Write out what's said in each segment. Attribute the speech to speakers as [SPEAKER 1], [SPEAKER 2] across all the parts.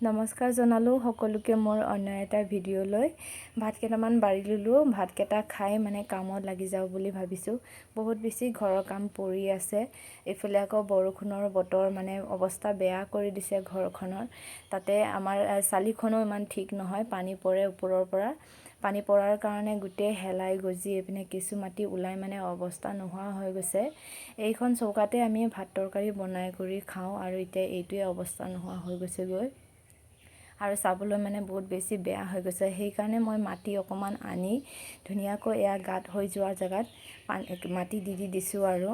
[SPEAKER 1] নমস্কাৰ জনালো সকলোকে মোৰ অন্য এটা ভিডিঅ'লৈ। ভাত কেইটামান বাঢ়ি ললোঁ, ভাতকেইটা খাই মানে কামত লাগি যাওঁ বুলি ভাবিছোঁ। বহুত বেছি ঘৰৰ কাম পৰি আছে। এইফালে আকৌ বৰষুণৰ বতৰ, মানে অৱস্থা বেয়া কৰি দিছে ঘৰখনৰ। তাতে আমাৰ চালিখনো ইমান ঠিক নহয়, পানী পৰে ওপৰৰ পৰা। পানী পৰাৰ কাৰণে গোটেই হেলাই গজি এইপিনে কিছু মাটি ওলাই মানে অৱস্থা নোহোৱা হৈ গৈছে। এইখন চৌকাতে আমি ভাত তৰকাৰী বনাই কৰি খাওঁ আৰু এতিয়া এইটোৱে অৱস্থা নোহোৱা হৈ গৈছেগৈ। আৰু চাবলৈ মানে বহুত বেছি বেয়া হৈ গৈছে। সেইকাৰণে মই মাটি অকণমান আনি ধুনীয়াকৈ এয়া গাঁত হৈ যোৱা জেগাত মাটি দি দিছোঁ। আৰু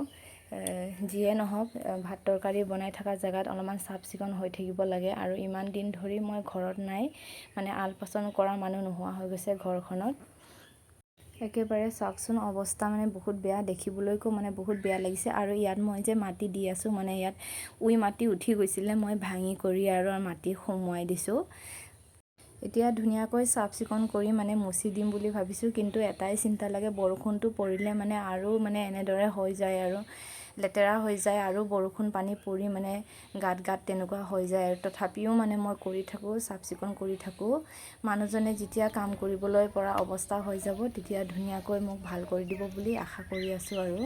[SPEAKER 1] যিয়ে নহওক, ভাত তৰকাৰী বনাই থকা জেগাত অলপমান চাফ চিকুণ হৈ থাকিব লাগে। আৰু ইমান দিন ধৰি মই ঘৰত নাই, মানে আলপৈচান কৰা মানুহ নোহোৱা হৈ গৈছে ঘৰখনত। একেবাৰে চাওকচোন, অৱস্থা মানে বহুত বেয়া, দেখিবলৈকো মানে বহুত বেয়া লাগিছে। আৰু ইয়াত মই যে মাটি দি আছোঁ, মানে ইয়াত মাটি উঠি গৈছিলে, মই ভাঙি কৰি আৰু মাটি সোমোৱাই দিছোঁ। এতিয়া ধুনীয়াকৈ চাফ চিকুণ কৰি মানে মুচি দিম বুলি ভাবিছোঁ। কিন্তু এটাই চিন্তা লাগে, বৰষুণটো পৰিলে মানে আৰু মানে এনেদৰে হৈ যায় আৰু লেতেৰা হৈ যায়, আৰু বৰষুণ পানী পৰি মানে গাঁত তেনেকুৱা হৈ যায়। আৰু তথাপিও মানে মই কৰি থাকোঁ, চাফ চিকুণ কৰি থাকোঁ। মানুহজনে যেতিয়া কাম কৰিবলৈ পৰা অৱস্থা হৈ যাব, তেতিয়া ধুনীয়াকৈ মোক ভাল কৰি দিব বুলি আশা কৰি আছোঁ। আৰু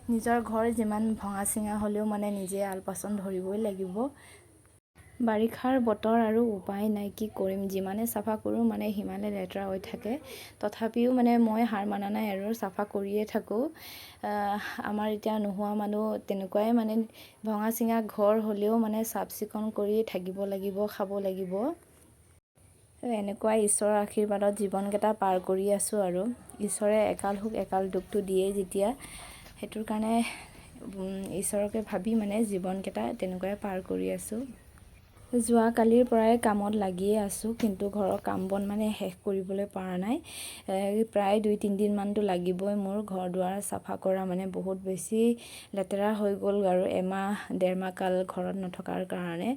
[SPEAKER 1] নিজৰ ঘৰ যিমান ভঙা চিঙা হ'লেও মানে নিজে আলপৈচান ধৰিবই লাগিব। বাৰিষাৰ বতৰ আৰু উপায় নাই, কি কৰিম। যিমানে চাফা কৰোঁ মানে সিমানে লেতেৰা হৈ থাকে। তথাপিও মানে মই হাৰ মানা নাই আৰু চাফা কৰিয়ে থাকোঁ। আমাৰ এতিয়া নোহোৱা মানুহ তেনেকুৱাই, মানে ভঙা চিঙা ঘৰ হ'লেও মানে চাফ চিকুণ কৰি থাকিব লাগিব, খাব লাগিব। এনেকুৱাই ঈশ্বৰৰ আশীৰ্বাদত জীৱনকেইটা পাৰ কৰি আছোঁ। আৰু ঈশ্বৰে একাল সুখ একাল দুখটো দিয়ে যেতিয়া, সেইটোৰ কাৰণে ঈশ্বৰকে ভাবি মানে জীৱনকেইটা তেনেকুৱাই পাৰ কৰি আছোঁ। যোৱাকালিৰ পৰাই কামত লাগিয়ে আছোঁ, কিন্তু ঘৰৰ কাম বন মানে শেষ কৰিবলৈ পৰা নাই। প্ৰায় 2-3 দিনমানতো লাগিবই মোৰ ঘৰ দুৱাৰ চাফা কৰা, মানে বহুত বেছি লেতেৰা হৈ গ'ল আৰু এমাহ-1.5 মাহ কাল ঘৰত নথকাৰ কাৰণে।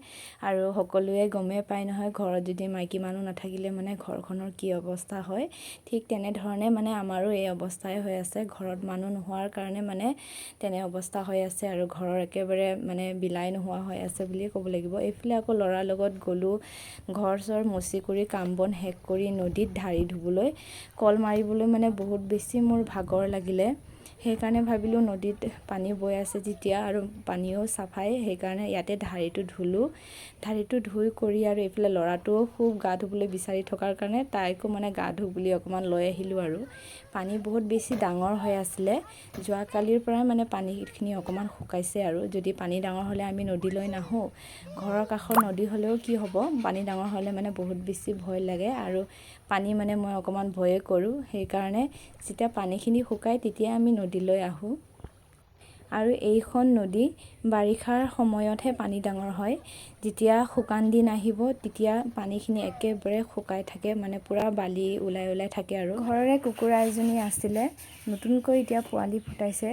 [SPEAKER 1] আৰু সকলোৱে গমেই পায় নহয়, ঘৰত যদি মাইকী মানুহ নাথাকিলে মানে ঘৰখনৰ কি অৱস্থা হয়। ঠিক তেনেধৰণে মানে আমাৰো এই অৱস্থাই হৈ আছে। ঘৰত মানুহ নোহোৱাৰ কাৰণে মানে তেনে অৱস্থা হৈ আছে, আৰু ঘৰৰ একেবাৰে মানে বিলাই নোহোৱা হৈ আছে বুলিয়ে ক'ব লাগিব। এইফালে আকৌ ল'ৰাৰ লগত গ'লোঁ ঘৰ চৰ মচি কৰি কাম বন শেষ কৰি নদীত ঢাৰি ধুবলৈ। কল মাৰিবলৈ মানে বহুত বেছি মোৰ ভাগৰ লাগিলে। সেইকাৰণে ভাবিলোঁ নদীত পানী বৈ আছে যেতিয়া, আৰু পানীও চাফাই, সেইকাৰণে ইয়াতে ঢাৰিটো ধুলোঁ। ঢাৰিটো ধুই কৰি আৰু এইফালে ল'ৰাটোও খুব গা ধুবলৈ বিচাৰি থকাৰ কাৰণে তাইকো মানে গা ধুওঁ বুলি অকণমান লৈ আহিলোঁ। আৰু পানী বহুত বেছি ডাঙৰ হৈ আছিলে। যোৱাকালিৰ পৰাই মানে পানীখিনি অকণমান শুকাইছে। আৰু যদি পানী ডাঙৰ হ'লে আমি নদীলৈ নাহোঁ। ঘৰৰ কাষৰ নদী হ'লেও কি হ'ব, পানী ডাঙৰ হ'লে মানে বহুত বেছি ভয় লাগে। আৰু পানী মানে মই অকণমান ভয়ে কৰোঁ। সেইকাৰণে যেতিয়া পানীখিনি শুকায় তেতিয়া আমি নদীলৈ আহোঁ। আৰু এইখন নদী বাৰিষাৰ সময়তহে পানী ডাঙৰ হয়। যেতিয়া শুকান দিন আহিব তেতিয়া পানীখিনি একেবাৰে শুকাই থাকে, মানে পূৰা বালি ওলাই থাকে। আৰু ঘৰৰে কুকুৰা এজনী আছিলে, নতুনকৈ এতিয়া পোৱালি ফুটাইছে।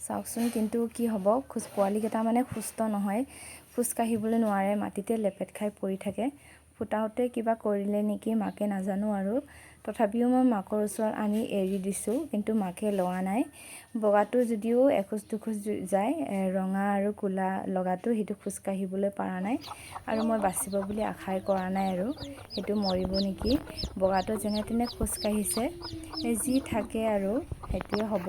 [SPEAKER 1] চাওকচোন, কিন্তু কি হ'ব, পোৱালিকেইটা মানে সুস্থ নহয়, খোজ কাঢ়িবলৈ নোৱাৰে, মাটিতে লেপেট খাই পৰি থাকে। ফুটাওঁতে কিবা কৰিলে নেকি মাকে, নাজানো। আৰু তথাপিও মই মাকৰ ওচৰত আনি এৰি দিছোঁ, কিন্তু মাকে লোৱা নাই। বগাটো যদিও এখোজ দুখোজ যায়, ৰঙা আৰু ক'লা লগাটো সেইটো খোজ কাঢ়িবলৈ পৰা নাই। আৰু মই বাচিব বুলি আশাই কৰা নাই, আৰু সেইটো মৰিব নেকি। বগাটো যেনে তেনে খোজ কাঢ়িছে, যি থাকে আৰু সেইটোৱে হ'ব।